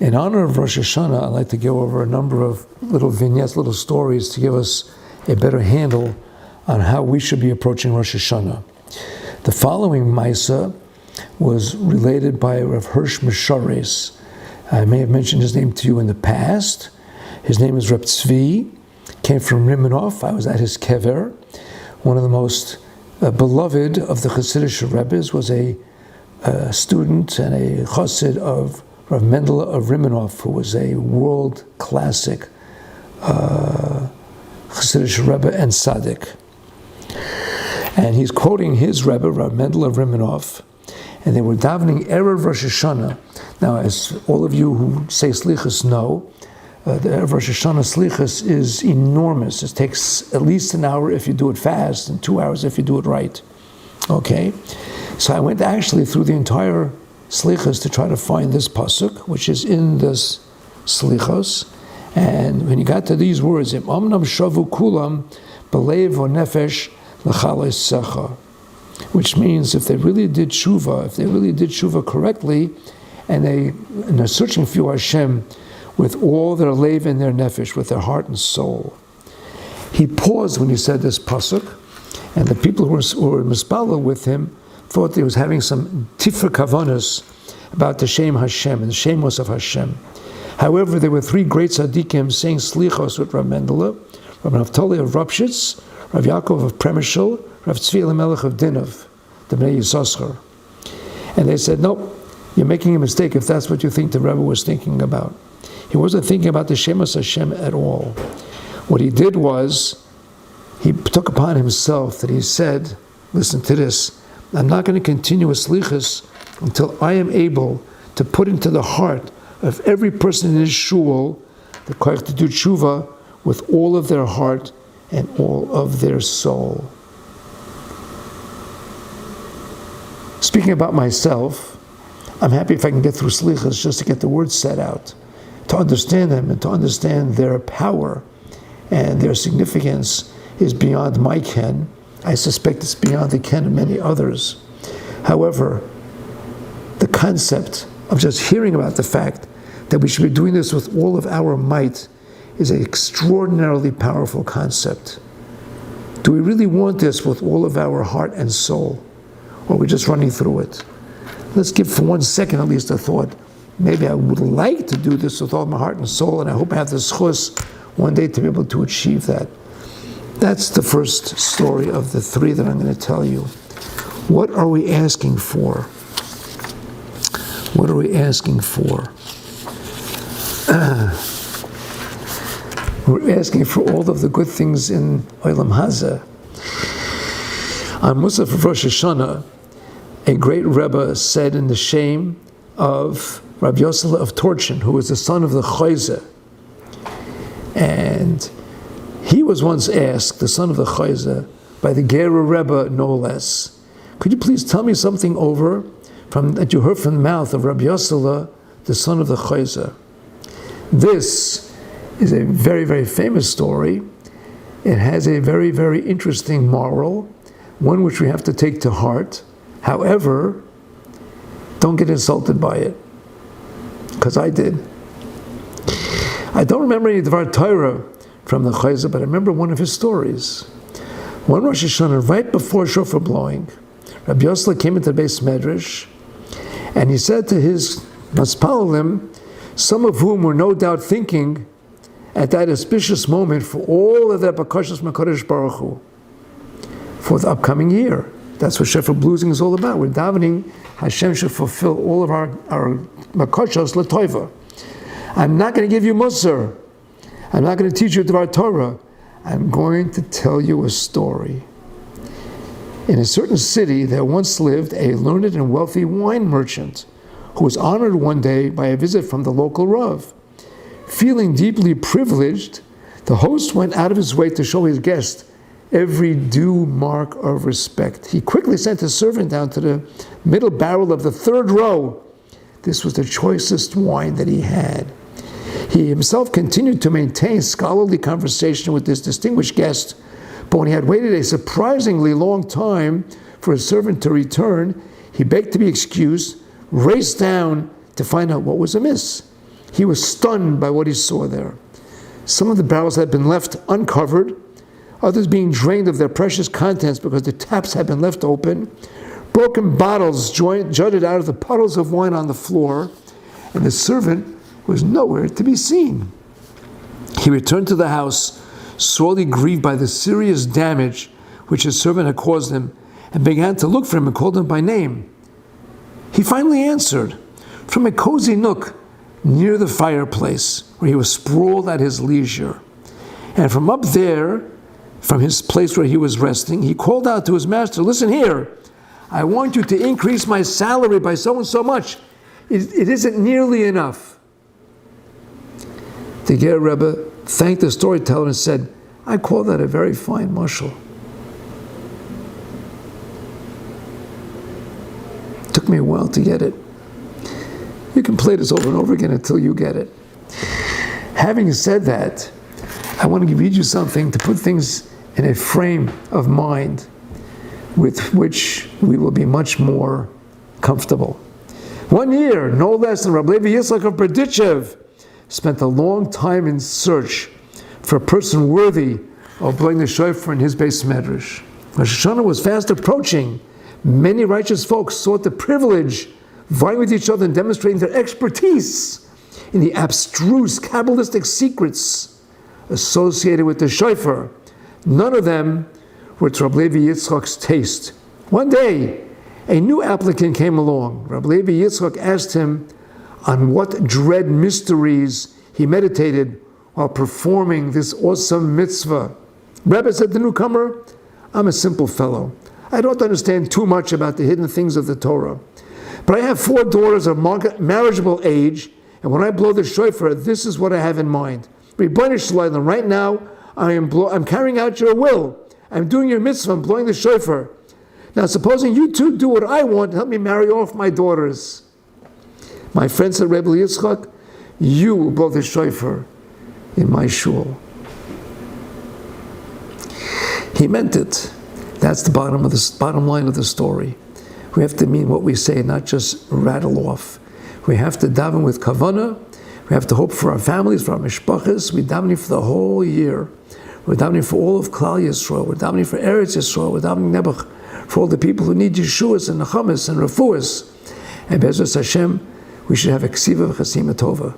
In honor of Rosh Hashana, I'd like to go over a number of little vignettes, little stories to give us a better handle on how we should be approaching Rosh Hashana. The following Maisa was related by Rav Hirsch Mishares. I may have mentioned his name to you in the past. His name is Reb Tzvi, came from Rimenov. I was at his kever. One of the most beloved of the Hasidic Rebbes was a student and a chassid of Rav Mendele of Rimenov, who was a world classic Hasidic Rebbe and Tzaddik. And he's quoting his Rebbe, Rav Mendele of Rimenov, and they were davening Erev Rosh Hashana. Now, as all of you who say Slichas know, the Erev Rosh Hashana Slichas is enormous. It takes at least an hour if you do it fast, and 2 hours if you do it right. Okay? So I went actually through the entire Slichas to try to find this pasuk, which is in this Slichas. And when you got to these words, Im Amnam Shavu Kulam Belev or Nefesh L'chalei Secha, which means if they really did tshuva correctly, and they're searching for Hashem with all their lev and their nefesh, with their heart and soul. He paused when he said this pasuk, and the people who were mispalel with him thought he was having some tifra kavanas about the Shem Hashem and the Shemos of Hashem. However, there were three great tzaddikim saying slichos with Rav Mendele, Rav Naftali of Ropshitz, Rav Yaakov of Premishel, Rav Tzvi Elimelech of Dinov, the Bnei Yissaschar. And they said, nope, you're making a mistake if that's what you think the Rebbe was thinking about. He wasn't thinking about the Shemos Hashem at all. What he did was, he took upon himself that he said, listen to this, I'm not going to continue a slichus until I am able to put into the heart of every person in his shul the koach to do tshuva with all of their heart and all of their soul. Speaking about myself, I'm happy if I can get through slichas just to get the words set out, to understand them and to understand their power and their significance is beyond my ken. I suspect it's beyond the ken of many others. However, the concept of just hearing about the fact that we should be doing this with all of our might is an extraordinarily powerful concept. Do we really want this with all of our heart and soul? Or are we just running through it? Let's give for 1 second at least a thought. Maybe I would like to do this with all my heart and soul, and I hope I have the schus one day to be able to achieve that. That's the first story of the three that I'm going to tell you. What are we asking for? What are we asking for? We're asking for all of the good things in Olam Hazeh. On Musaf of Rosh Hashana, a great Rebbe said in the shame of Rabbi Yosef of Torchin, who was the son of the Chayze. And he was once asked, the son of the Chayze, by the Gera Rebbe, no less, could you please tell me something over that you heard from the mouth of Rabbi Yosef, the son of the Chayze? This is a very, very famous story. It has a very, very interesting moral, one which we have to take to heart. However, don't get insulted by it, because I did. I don't remember any Dvar Torah from the Chayze, but I remember one of his stories. One Rosh Hashana, right before shofar blowing, Rabbi Yosef came into the Beis Medrash, and he said to his Maspalim, some of whom were no doubt thinking at that auspicious moment for all of their bakashas makadosh Baruch Hu for the upcoming year. That's what shofar bluzing is all about. We're davening Hashem should fulfill all of our makashas l'toiva. I'm not going to give you musar. I'm not going to teach you Dvar Torah. I'm going to tell you a story. In a certain city, there once lived a learned and wealthy wine merchant who was honored one day by a visit from the local Rav. Feeling deeply privileged, the host went out of his way to show his guest every due mark of respect. He quickly sent his servant down to the middle barrel of the third row. This was the choicest wine that he had. He himself continued to maintain scholarly conversation with this distinguished guest, but when he had waited a surprisingly long time for his servant to return, he begged to be excused, raced down to find out what was amiss. He was stunned by what he saw there. Some of the barrels had been left uncovered, others being drained of their precious contents because the taps had been left open. Broken bottles jutted out of the puddles of wine on the floor, and the servant was nowhere to be seen. He returned to the house, sorely grieved by the serious damage which his servant had caused him, and began to look for him and called him by name. He finally answered from a cozy nook near the fireplace, where he was sprawled at his leisure. And from up there, from his place where he was resting, he called out to his master, "Listen here, I want you to increase my salary by so and so much. It isn't nearly enough." The Ger Rebbe thanked the storyteller and said, "I call that a very fine mashal. Took me a while to get it. You can play this over and over again until you get it." Having said that, I want to read you something to put things in a frame of mind with which we will be much more comfortable. One year, no less than Rabbi Levi Yitzchak of Berdichev spent a long time in search for a person worthy of blowing the shofar in his Beis Medrash. Rosh Hashana was fast approaching. Many righteous folks sought the privilege, vying with each other and demonstrating their expertise in the abstruse Kabbalistic secrets associated with the shofar. None of them were to Rabbi Levi Yitzchak's taste. One day, a new applicant came along. Rabbi Levi Yitzchak asked him on what dread mysteries he meditated while performing this awesome mitzvah. Rebbe said to the newcomer, "I'm a simple fellow. I don't understand too much about the hidden things of the Torah. But I have 4 daughters of marriageable age, and when I blow the shofar, this is what I have in mind. Ribono Shel Olam, right now, I'm carrying out your will. I'm doing your mitzvah, I'm blowing the shofar. Now, supposing you two do what I want, help me marry off my daughters." My friend said, "Rebbe Yitzchak, you will blow the shofar in my shul." He meant it. That's the bottom line of the story. We have to mean what we say, not just rattle off. We have to daven with kavanah. We have to hope for our families, for our mishpachas. We're davening for the whole year. We're davening for all of Klal Yisrael. We're davening for Eretz Yisrael. We're davening Nebuch for all the people who need Yeshuas and Nechamas and Refuas. And Be'ezus Hashem, we should have a ksiva v'chasima tova.